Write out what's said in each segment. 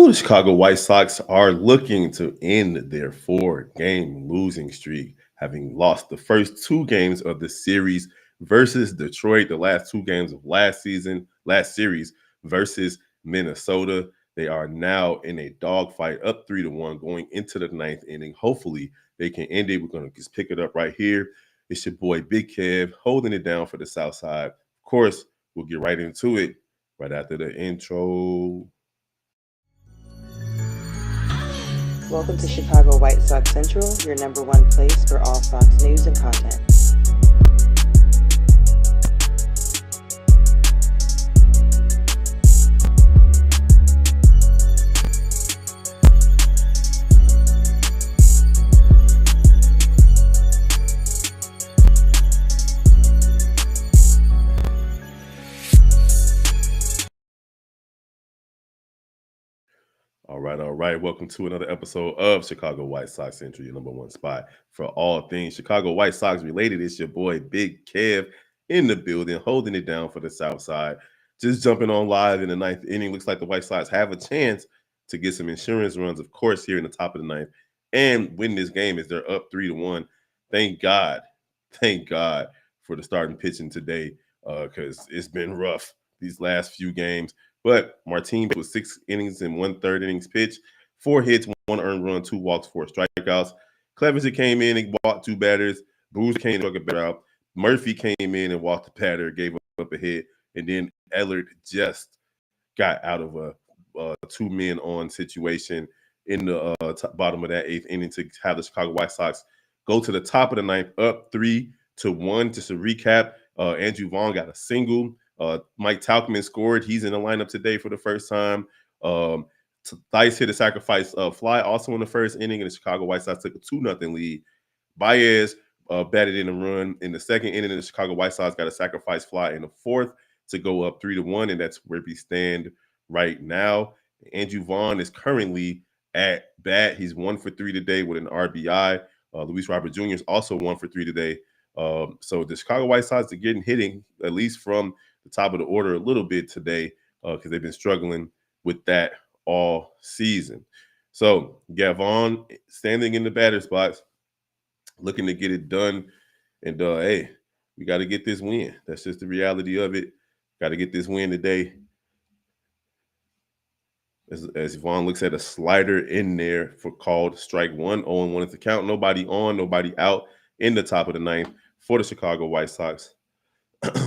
The Chicago White Sox are looking to end their four-game losing streak, having lost the first two games of the series versus Detroit, the last two games of last series versus Minnesota. They are now in a dogfight, up 3-1, going into the ninth inning. Hopefully, they can end it. We're going to just pick it up right here. It's your boy Big Kev holding it down for the South Side. Of course, we'll get right into it right after the intro. Welcome to Chicago White Sox Central, your number one place for all Sox news and content. All right. Welcome to another episode of Chicago White Sox Central, your number one spot for all things Chicago White Sox related. It's your boy Big Kev in the building, holding it down for the South Side. Just jumping on live in the ninth inning. Looks like the White Sox have a chance to get some insurance runs, of course, here in the top of the ninth and win this game as they're up 3-1. Thank God for the starting pitching today because it's been rough these last few games. But Martinez was 6 innings and 1/3 innings pitched, 4 hits, 1 earned run, 2 walks, 4 strikeouts. Clevenger came in and walked 2 batters. Bruce came and took a batter out. Murphy came in and walked the batter, gave up a hit, and then Ellard just got out of a 2 men-on situation in the bottom of that eighth inning to have the Chicago White Sox go to the top of the ninth, up 3-1. Just to recap, Andrew Vaughn got a single. Mike Tauchman scored. He's in the lineup today for the first time. Thice hit a sacrifice fly also in the first inning, and the Chicago White Sox took a 2-0 lead. Baez batted in a run in the second inning, and the Chicago White Sox got a sacrifice fly in the fourth to go up 3-1, and that's where we stand right now. Andrew Vaughn is currently at bat. He's 1 for 3 today with an RBI. Luis Robert Jr. is also 1 for 3 today. So the Chicago White Sox are getting hitting, at least from the top of the order a little bit today because they've been struggling with that all season. So Gavon standing in the batter's box, looking to get it done. And hey, we got to get this win. That's just the reality of it. Got to get this win today. As Vaughn looks at a slider in there for called strike one. 0-1 is the count. Nobody on, nobody out in the top of the ninth for the Chicago White Sox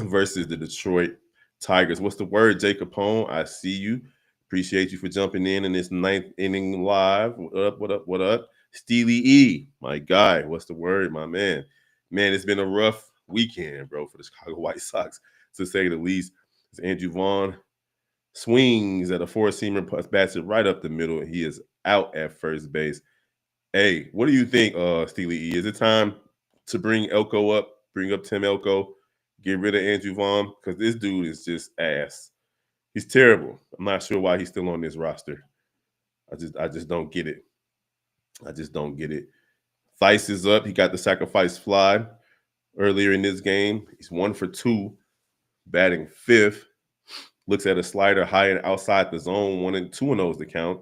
versus the Detroit Tigers. What's the word, Jay Capone? I see you. Appreciate you for jumping in this ninth inning live. What up, what up, what up? Steely E, my guy. What's the word, my man? Man, it's been a rough weekend, bro, for the Chicago White Sox, to say the least. It's Andrew Vaughn swings at a four-seamer, bats it right up the middle. He is out at first base. Hey, what do you think, Steely E? Is it time to bring Elko up, bring up Tim Elko, get rid of Andrew Vaughn? Because this dude is just ass. He's terrible. I'm not sure why he's still on this roster. I just don't get it. I just don't get it. Thice is up. He got the sacrifice fly earlier in this game. He's 1 for 2, batting fifth. Looks at a slider high and outside the zone. 1-2 is the count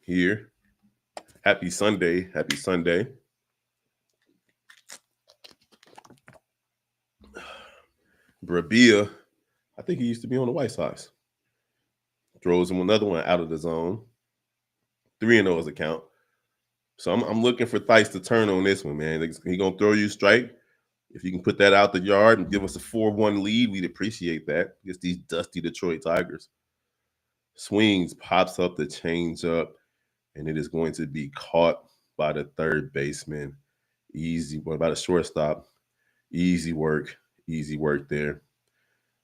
here. Happy Sunday. Happy Sunday. Brabia, I think he used to be on the White Sox. Throws him another one out of the zone. 3-0 is the count. So I'm looking for Thice to turn on this one, man. He's going to throw you a strike. If you can put that out the yard and give us a 4-1 lead, we'd appreciate that against these dusty Detroit Tigers. Swings, pops up the changeup, and it is going to be caught by the third baseman. Easy. What about a shortstop? Easy work there.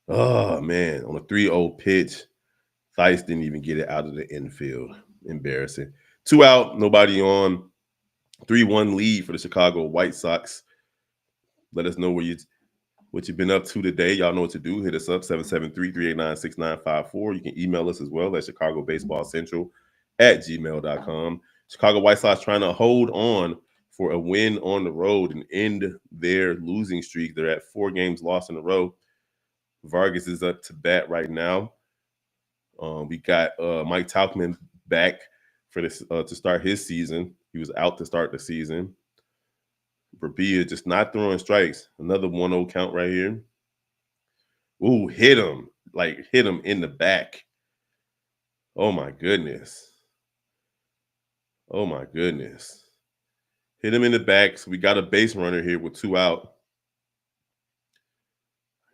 Oh, man. On a 3-0 pitch, Thice didn't even get it out of the infield. Embarrassing. 2 out, nobody on. 3-1 lead for the Chicago White Sox. Let us know what you've been up to today. Y'all know what to do. Hit us up, 773-389-6954. You can email us as well at chicagobaseballcentral@gmail.com. Chicago White Sox trying to hold on for a win on the road and end their losing streak. They're at 4 games lost in a row. Vargas is up to bat right now. We got Mike Tauchman back for this to start his season. He was out to start the season. Rabia just not throwing strikes. Another 1-0 count right here. Ooh, hit him. Like hit him in the back. Oh my goodness. Oh my goodness. Hit him in the back. So we got a base runner here with 2 out.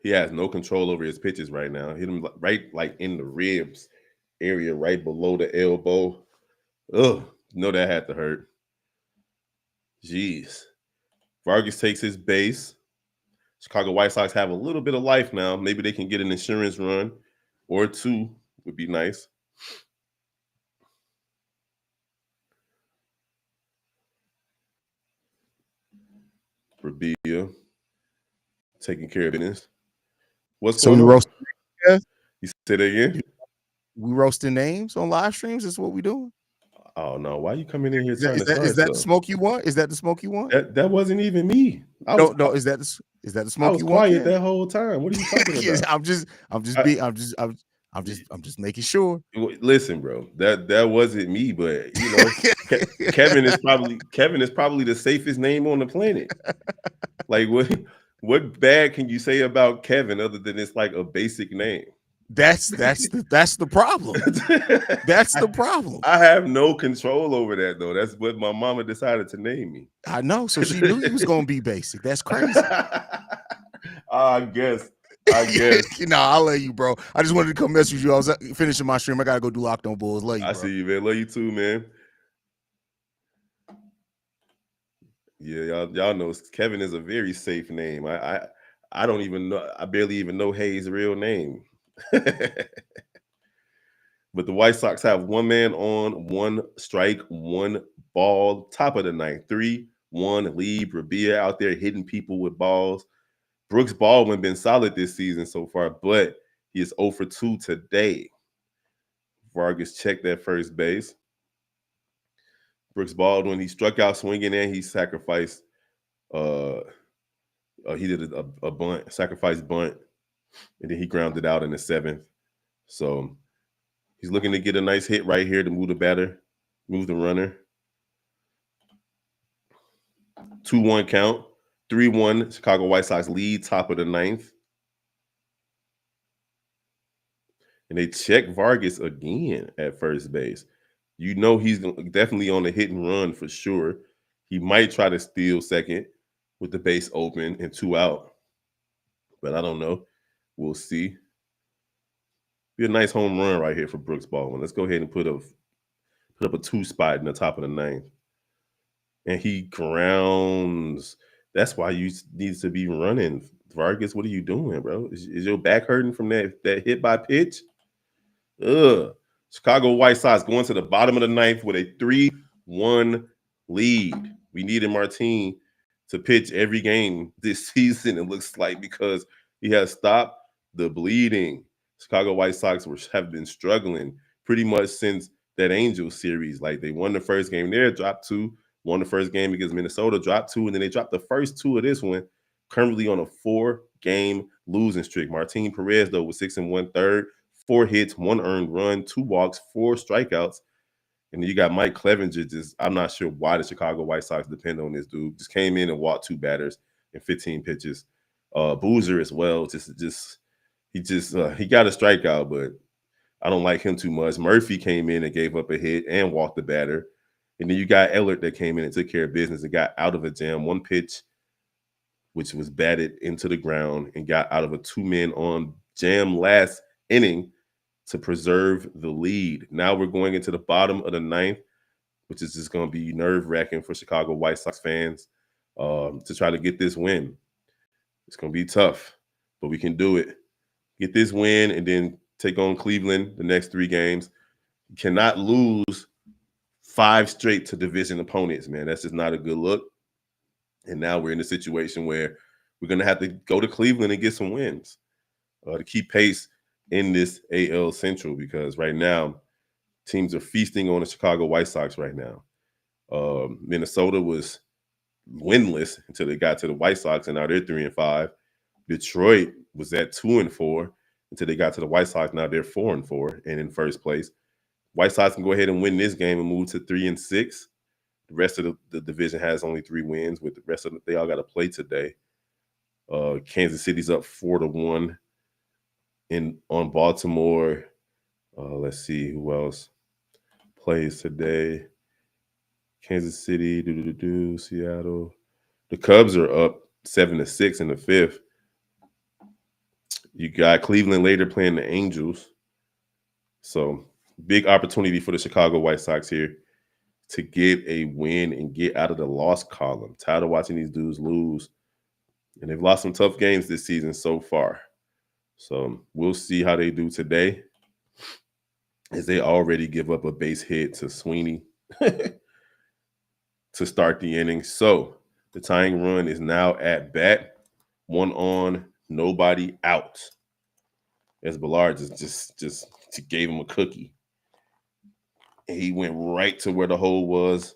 He has no control over his pitches right now. Hit him right like in the ribs area, right below the elbow. Ugh, no, that had to hurt. Jeez. Vargas takes his base. Chicago White Sox have a little bit of life now. Maybe they can get an insurance run or 2 would be nice. Rabia taking care of business. What's So going we on? roast. You say that again? We roasting names on live streams. Is what we doing. Oh no! Why you coming in here Is trying to start that the stuff? smoke you want? Is that the smoke you want? That wasn't even me. No. Is that the I smoke was you want? quiet that whole time. What are you talking Yes, about? I'm just making sure. Listen, bro. That wasn't me, but you know, Kevin is probably the safest name on the planet. Like what bad can you say about Kevin other than it's like a basic name? That's the problem. That's the problem. I have no control over that though. That's what my mama decided to name me. I know. So she knew you was gonna be basic. That's crazy. I guess. I'll love you, bro. I just wanted to come message you. I was finishing my stream. I gotta go do Locked On Bulls. Love you, bro. I see you, man. Love you too, man. Yeah, y'all know Kevin is a very safe name. I don't even know. I barely even know Hayes' real name. But the White Sox have 1 man on, 1 strike, 1 ball, top of the ninth, 3-1 lead. Rabia out there hitting people with balls. Brooks Baldwin been solid this season so far, but he is 0 for 2 today. Vargas checked that first base. Brooks Baldwin, he struck out swinging and he sacrificed. He did a bunt, sacrifice bunt, and then he grounded out in the 7th. So he's looking to get a nice hit right here to move the runner. 2-1 count, 3-1. Chicago White Sox lead, top of the 9th. And they check Vargas again at first base. You know he's definitely on the hit and run for sure. He might try to steal second with the base open and 2 out. But I don't know. We'll see. Be a nice home run right here for Brooks Baldwin. Let's go ahead and put up a 2 spot in the top of the 9th. And he grounds. That's why you need to be running. Vargas, what are you doing, bro? Is your back hurting from that hit by pitch? Ugh. Chicago White Sox going to the bottom of the 9th with a 3-1 lead. We needed Martin to pitch every game this season, it looks like, because he has stopped the bleeding. Chicago White Sox have been struggling pretty much since that Angels series. Like, they won the first game there, dropped 2, won the first game against Minnesota, dropped 2, and then they dropped the first 2 of this one, currently on a 4-game losing streak. Martin Perez, though, with 6 1/3, 4 hits, 1 earned run, 2 walks, 4 strikeouts. And then you got Mike Clevenger. I'm not sure why the Chicago White Sox depend on this dude. Just came in and walked 2 batters in 15 pitches. Boozer as well. He got a strikeout, but I don't like him too much. Murphy came in and gave up a hit and walked the batter. And then you got Ellert that came in and took care of business and got out of a jam. 1 pitch, which was batted into the ground, and got out of a 2-man on jam last inning to preserve the lead. Now we're going into the bottom of the 9th, which is just going to be nerve-wracking for Chicago White Sox fans to try to get this win. It's going to be tough, but we can do it. Get this win and then take on Cleveland the next 3 games. You cannot lose 5 straight to division opponents, man. That's just not a good look. And now we're in a situation where we're going to have to go to Cleveland and get some wins to keep pace in this AL Central, because right now teams are feasting on the Chicago White Sox right now. Minnesota was winless until they got to the White Sox, and now they're 3-5. Detroit was at 2-4, until they got to the White Sox. Now they're 4-4 and in first place. White Sox can go ahead and win this game and move to 3-6. The rest of the division has only 3 wins. With the rest of they all got to play today. Kansas City's up 4-1 on Baltimore. Let's see who else plays today. Kansas City, Seattle. The Cubs are up 7-6 in the 5th. You got Cleveland later playing the Angels. So big opportunity for the Chicago White Sox here to get a win and get out of the loss column. Tired of watching these dudes lose. And they've lost some tough games this season so far. So we'll see how they do today, as they already give up a base hit to Sweeney to start the inning. So the tying run is now at bat. 1 on, nobody out. As Ballard just gave him a cookie. And he went right to where the hole was.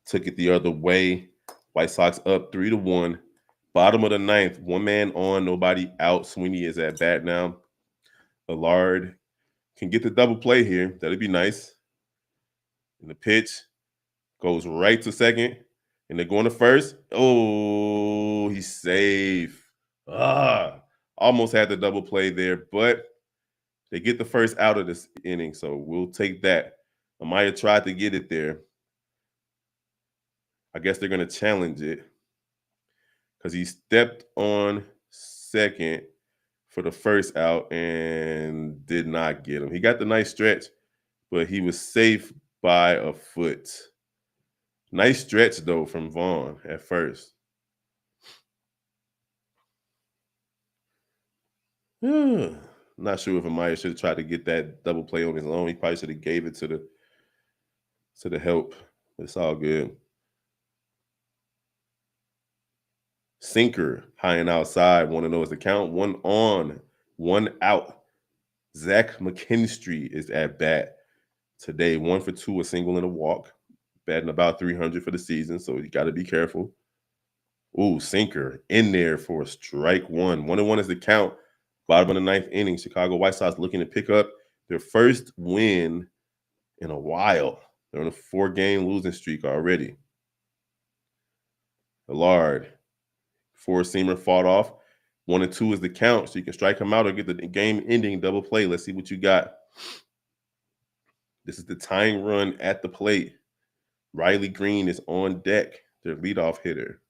Took it the other way. White Sox up 3-1. Bottom of the 9th, 1 man on, nobody out. Sweeney is at bat now. Ballard can get the double play here. That'd be nice. And the pitch goes right to second. And they're going to first. Oh, he's safe. Almost had the double play there, but they get the first out of this inning, so we'll take that. Amaya tried to get it there. I guess they're going to challenge it because he stepped on second for the first out and did not get him. He got the nice stretch, but he was safe by a foot. Nice stretch, though, from Vaughn at first. Not sure if Amaya should have tried to get that double play on his own. He probably should have gave it to the help. It's all good. Sinker, high and outside. Want to know is the count. 1 on, 1 out. Zach McKinstry is at bat today. 1 for 2, a single and a walk. Batting about 300 for the season, so you got to be careful. Ooh, sinker in there for a strike 1. 1-1 is the count. Bottom of the 9th inning, Chicago White Sox looking to pick up their first win in a while. They're on a 4-game losing streak already. Allard, 4-seamer fought off. 1-2 is the count, so you can strike him out or get the game-ending double play. Let's see what you got. This is the tying run at the plate. Riley Green is on deck, their leadoff hitter.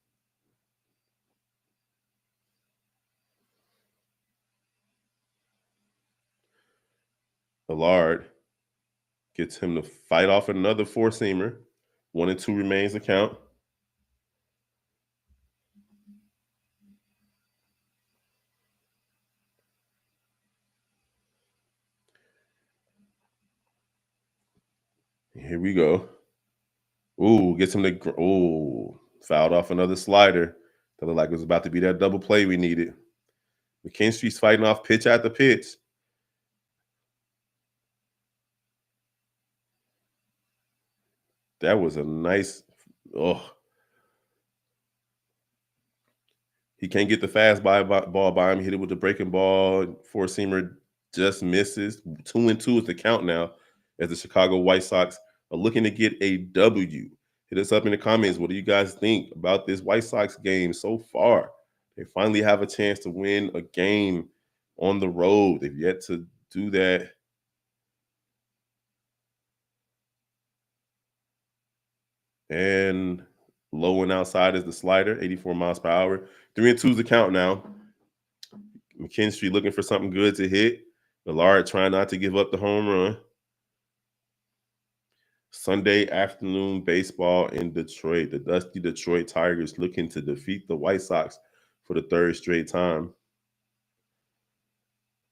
Allard gets him to fight off another 4-seamer. 1-2 remains the count. Here we go. Ooh, gets him to fouled off another slider. That looked like it was about to be that double play we needed. McKinstry's fighting off pitch after pitch. That was a nice. He can't get the fast ball by him. He hit it with the breaking ball. 4-seamer just misses. 2-2 is the count now, as the Chicago White Sox are looking to get a W. Hit us up in the comments. What do you guys think about this White Sox game so far? They finally have a chance to win a game on the road. They've yet to do that. And low and outside is the slider, 84 miles per hour. 3-2 is the count now. McKinstry looking for something good to hit. Allard trying not to give up the home run. Sunday afternoon baseball in Detroit. The dusty Detroit Tigers looking to defeat the White Sox for the 3rd straight time.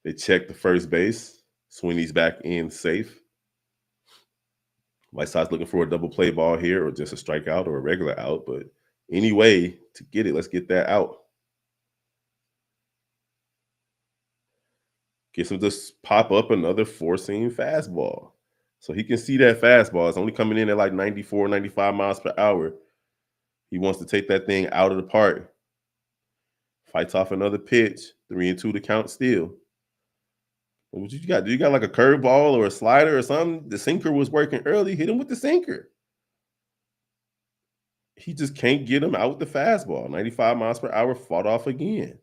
They check the first base. Sweeney's back in safe. White Sox looking for a double play ball here, or just a strikeout or a regular out. But anyway, to get it, let's get that out. Gets him to pop up another 4-seam fastball. So he can see that fastball. It's only coming in at like 94, 95 miles per hour. He wants to take that thing out of the park. Fights off another pitch. 3-2 to count still. What you got? Do you got like a curveball or a slider or something? The sinker was working early. Hit him with the sinker. He just can't get him out with the fastball. 95 miles per hour, fought off again.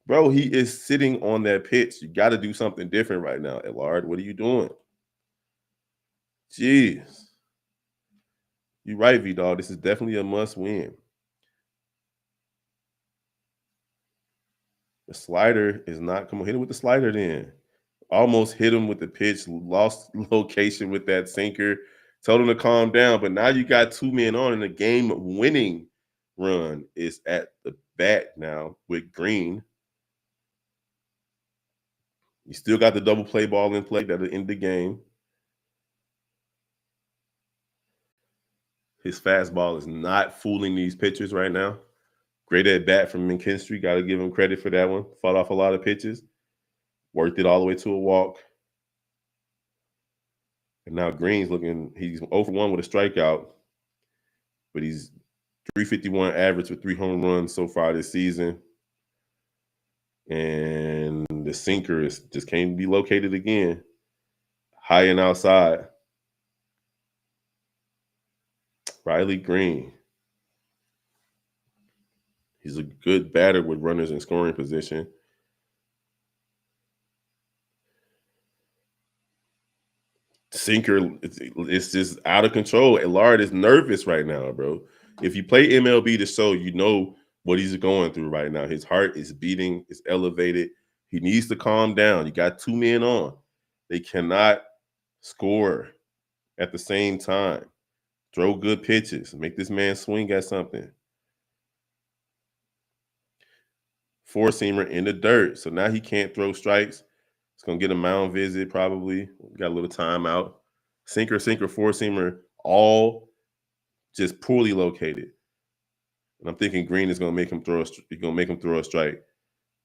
Bro, he is sitting on that pitch. You got to do something different right now, Ellard. What are you doing? Jeez. You're right, V-Dog. This is definitely a must win. The slider is not, come on, hit him with the slider then. Almost hit him with the pitch, lost location with that sinker, told him to calm down. But now you got 2 men on, and the game winning run is at the bat now with Green. You still got the double play ball in play that'll end the game. His fastball is not fooling these pitchers right now. Great at bat from McKinstry. Got to give him credit for that one. Fought off a lot of pitches. Worked it all the way to a walk. And now Green's looking, he's 0 for 1 with a strikeout. But he's 351 average with 3 home runs so far this season. And the sinker is just can't be located again. High and outside. Riley Green. He's a good batter with runners in scoring position. Sinker, it's just out of control. Ellard is nervous right now, bro. If you play MLB the show, you know what he's going through right now. His heart is beating, it's elevated. He needs to calm down. You got 2 men on. They cannot score at the same time. Throw good pitches. Make this man swing at something. 4-seamer in the dirt. So now he can't throw strikes. It's going to get a mound visit probably. Got a little timeout. Sinker, 4-seamer, all just poorly located. And I'm thinking Green is going to make him throw a strike.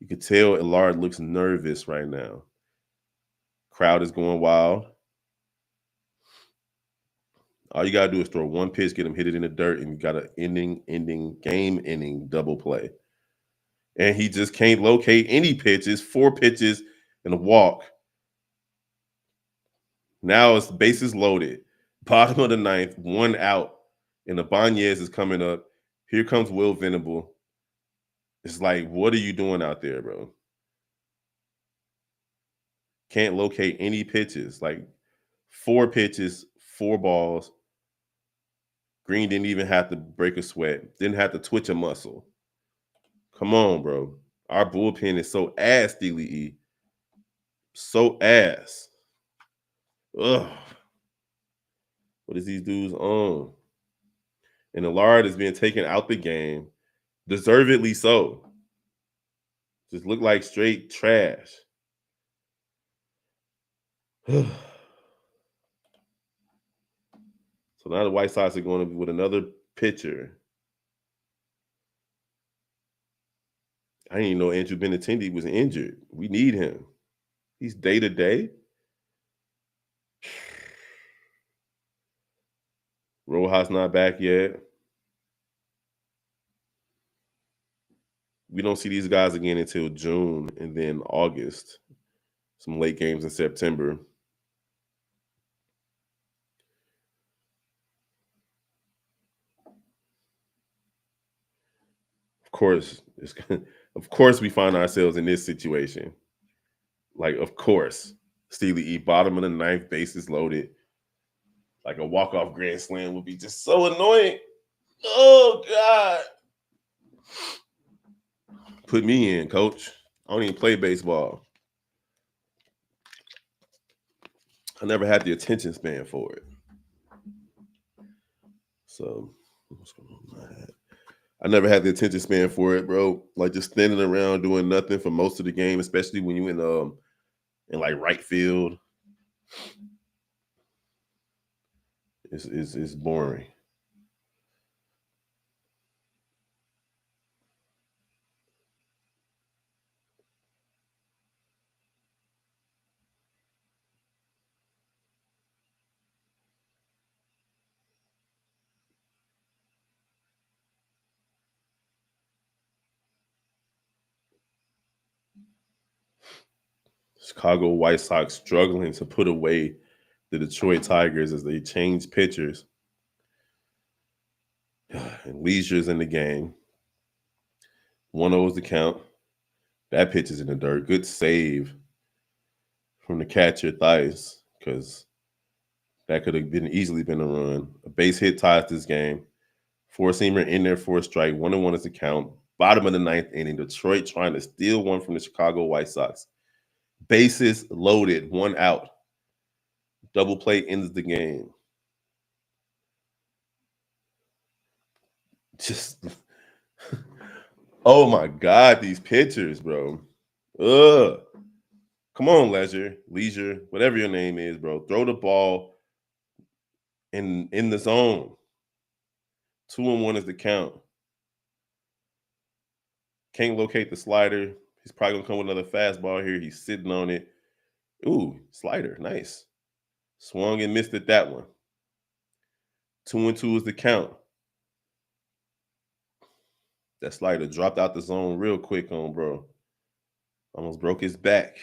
You can tell Ellard looks nervous right now. Crowd is going wild. All you got to do is throw one pitch, get him hit it in the dirt, and you got an game-ending double play. And he just can't locate any pitches, 4 pitches and a walk. Now it's bases loaded. Bottom of the 9th, 1 out. And Ibanez is coming up. Here comes Will Venable. It's like, what are you doing out there, bro? Can't locate any pitches. Like 4 pitches, 4 balls. Green didn't even have to break a sweat. Didn't have to twitch a muscle. Come on, bro. Our bullpen is so ass, Steely E. So ass. Ugh. What is these dudes on? And Ellard is being taken out the game. Deservedly so. Just look like straight trash. So now the White Sox are going to be with another pitcher. I didn't even know Andrew Benintendi was injured. We need him. He's day-to-day. Rojas not back yet. We don't see these guys again until June and then August. Some late games in September. Of course, we find ourselves in this situation. Like, of course, Steely E, bottom of the 9th, bases loaded. Like a walk-off grand slam would be just so annoying. Oh, God. Put me in, coach. I don't even play baseball. I never had the attention span for it. So, what's going on in my head? I never had the attention span for it, bro. Like just standing around doing nothing for most of the game, especially when you in like right field. It's boring. Chicago White Sox struggling to put away the Detroit Tigers as they change pitchers. And Leisure's in the game. 1-0 is the count. That pitch is in the dirt. Good save from the catcher, Thies, because that could have been easily been a run. A base hit ties this game. Four-seamer in there for a strike. 1-1 is the count. Bottom of the ninth inning. Detroit trying to steal one from the Chicago White Sox. Bases loaded. 1 out. Double play ends the game. Just, oh my God, these pitchers, bro. Ugh. Come on, Leisure, whatever your name is, bro. Throw the ball in the zone. 2-1 is the count. Can't locate the slider. He's probably gonna come with another fastball here. He's sitting on it. Ooh, slider, nice. Swung and missed at that one. 2-2 is the count. That slider dropped out the zone real quick on bro. Almost broke his back.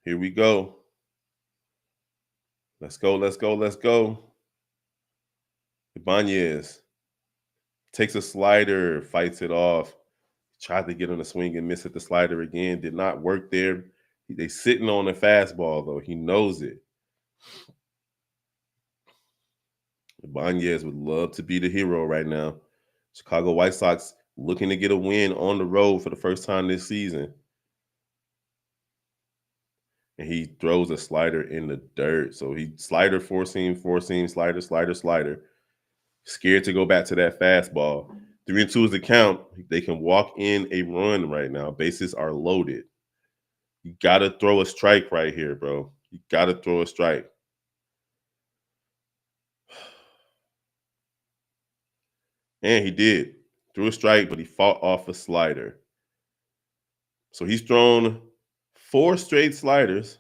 Here we go. Let's go. Ibanez takes a slider, fights it off. Tried to get on a swing and miss at the slider again. Did not work there. They sitting on a fastball, though. He knows it. Ibanez would love to be the hero right now. Chicago White Sox looking to get a win on the road for the first time this season. And he throws a slider in the dirt. So he slider, four-seam, slider. Scared to go back to that fastball. 3-2 is the count. They can walk in a run right now. Bases are loaded. You got to throw a strike right here, bro. You got to throw a strike. And he did. Threw a strike, but he fought off a slider. So he's thrown 4 straight sliders.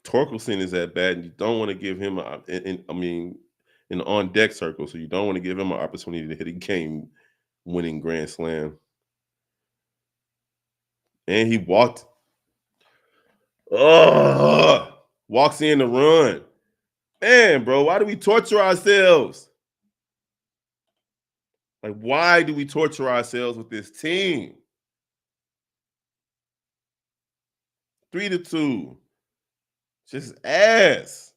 Torkelson is at bat, and you don't want to give him in the on-deck circle, so you don't want to give him an opportunity to hit a game-winning grand slam. And he walks in the run. Man, bro, why do we torture ourselves? Like, why do we torture ourselves with this team? 3-2. Just ass.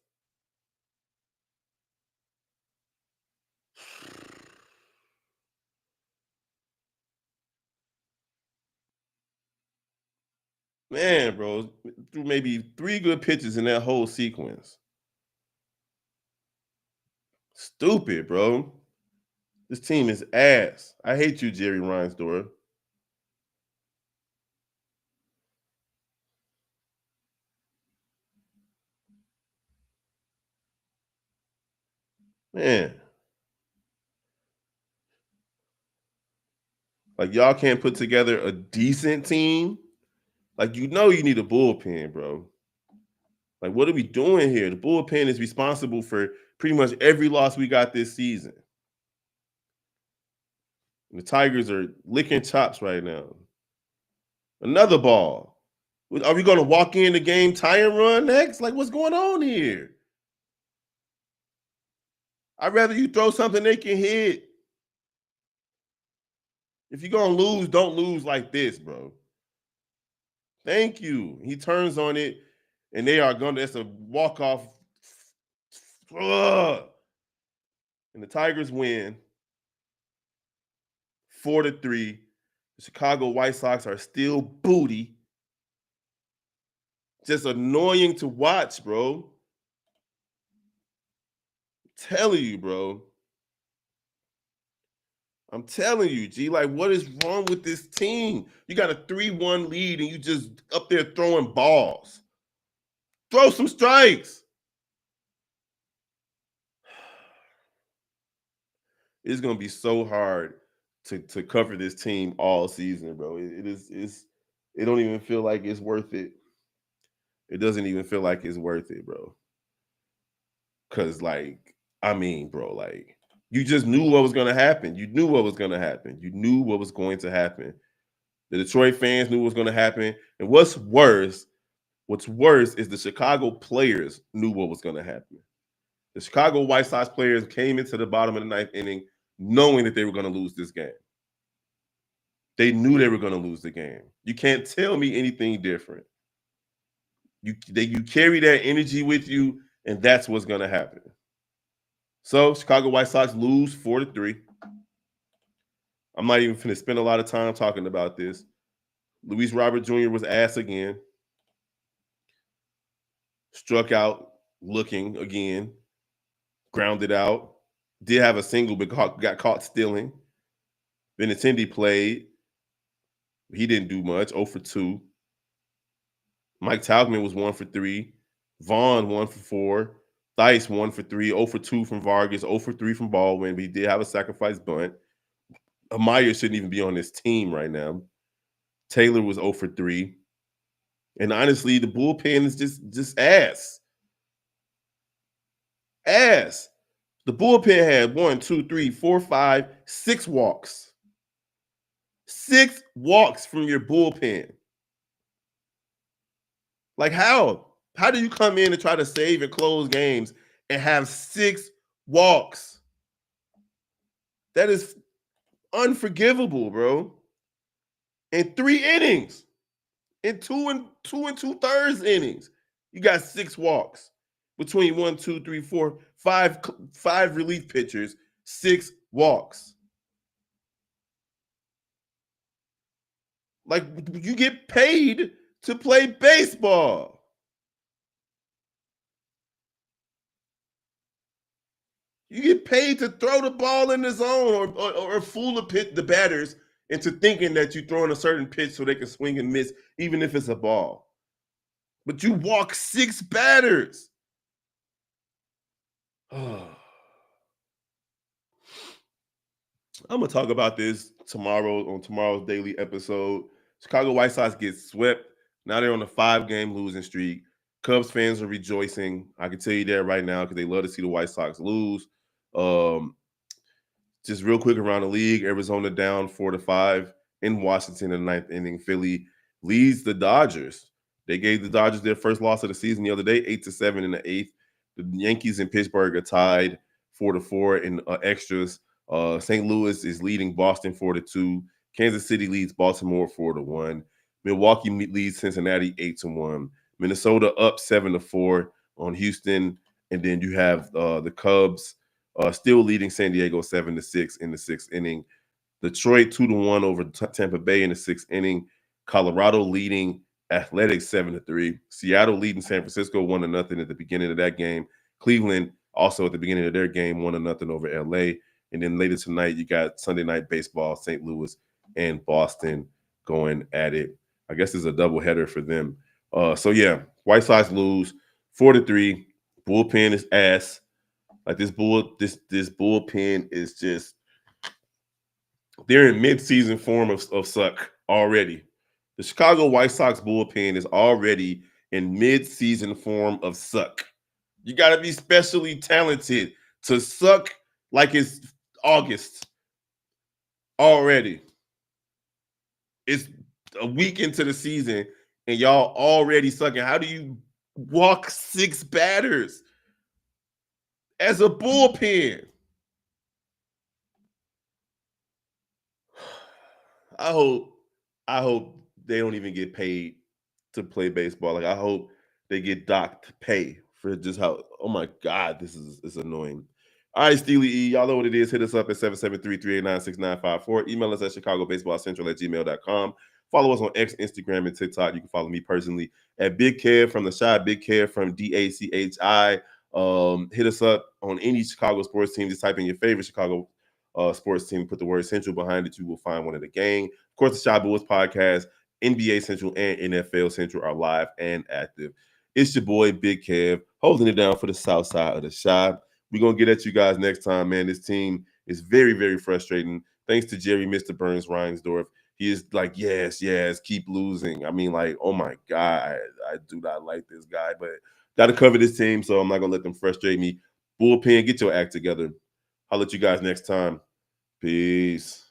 Man, bro, threw maybe 3 good pitches in that whole sequence. Stupid, bro. This team is ass. I hate you, Jerry Reinsdorf. Man. Like, y'all can't put together a decent team. Like, you need a bullpen, bro. Like, what are we doing here? The bullpen is responsible for pretty much every loss we got this season. And the Tigers are licking chops right now. Another ball. Are we going to walk in the game, tie and run next? Like, what's going on here? I'd rather you throw something they can hit. If you're going to lose, don't lose like this, bro. Thank you. He turns on it, and they are going to, it's a walk-off. And the Tigers win 4-3. The Chicago White Sox are still booty. Just annoying to watch, bro. I'm telling you, bro. I'm telling you, G, like, what is wrong with this team? You got a 3-1 lead and you just up there throwing balls. Throw some strikes. It's going to be so hard to cover this team all season, bro. It don't even feel like it's worth it. It doesn't even feel like it's worth it, bro. Because, like, I mean, bro, like, you just knew what was going to happen. You knew what was going to happen. You knew what was going to happen. The Detroit fans knew what was going to happen. And what's worse is the Chicago players knew what was going to happen. The Chicago White Sox players came into the bottom of the ninth inning knowing that they were going to lose this game. They knew they were going to lose the game. You can't tell me anything different. You carry that energy with you, and that's what's going to happen. So Chicago White Sox lose 4-3. I'm not even going to spend a lot of time talking about this. Luis Robert Jr. was ass again. Struck out looking again. Grounded out. Did have a single, but got caught stealing. Benintendi played. He didn't do much. 0 for 2. Mike Taubman was 1 for 3. Vaughn 1 for 4. Theis 1 for 3. 0 for 2 from Vargas. 0 for 3 from Baldwin. But he did have a sacrifice bunt. Amaya shouldn't even be on this team right now. Taylor was 0 for 3. And honestly, the bullpen is just ass. Ass. The bullpen had 1, 2, 3, 4, 5, 6 walks. 6 walks from your bullpen. Like how? How do you come in and try to save and close games and have 6 walks? That is unforgivable, bro. In 3 innings, in 2 2/3 innings, you got 6 walks between 1, 2, 3, 4, 5 relief pitchers, 6 walks. Like you get paid to play baseball. You get paid to throw the ball in the zone or fool the batters into thinking that you're throwing a certain pitch so they can swing and miss, even if it's a ball. But you walk 6 batters. I'm going to talk about this tomorrow on tomorrow's daily episode. Chicago White Sox get swept. Now they're on a 5-game losing streak. Cubs fans are rejoicing. I can tell you that right now because they love to see the White Sox lose. Just real quick around the league, Arizona down 4-5 in Washington in the 9th inning. Philly leads the Dodgers. They gave the Dodgers their first loss of the season the other day, 8-7 in the 8th. The Yankees in Pittsburgh are tied 4-4 in extras. St. Louis is leading Boston 4-2. Kansas City leads Baltimore 4-1. Milwaukee leads Cincinnati 8-1. Minnesota up 7-4 on Houston. And then you have the Cubs still leading San Diego 7-6 in the 6th inning. Detroit 2-1 over Tampa Bay in the 6th inning. Colorado leading Athletics 7-3. Seattle leading San Francisco 1-0 at the beginning of that game. Cleveland also at the beginning of their game 1-0 over LA. And then later tonight, you got Sunday Night Baseball, St. Louis and Boston going at it. I guess it's a doubleheader for them. So yeah, White Sox lose 4-3. Bullpen is ass. Like this bullpen is just, they're in mid-season form of suck already. The Chicago White Sox bullpen is already in mid-season form of suck. You got to be specially talented to suck like it's August already. It's a week into the season and y'all already sucking. How do you walk 6 batters as a bullpen? I hope they don't even get paid to play baseball. Like I hope they get docked pay for just how, oh my God, this is annoying. All right, Steely E, y'all know what it is. Hit us up at 773-389-6954. Email us at chicagobaseballcentral@gmail.com. Follow us on X, Instagram, and TikTok. You can follow me personally at Big Kev from the Shy, Big Kev from DACHI. Hit us up on any Chicago sports team. Just type in your favorite Chicago sports team, put the word Central behind it. You will find one of the gang. Of course, the Shy Bulls podcast, NBA Central and NFL Central are live and active. It's your boy, Big Kev, holding it down for the south side of the Shy. We're going to get at you guys next time, man. This team is very, very frustrating. Thanks to Jerry, Mr. Burns, Reinsdorf. He is like, yes, keep losing. I mean, like, oh my God, I do not like this guy, but got to cover this team, so I'm not going to let them frustrate me. Bullpen, get your act together. I'll let you guys next time. Peace.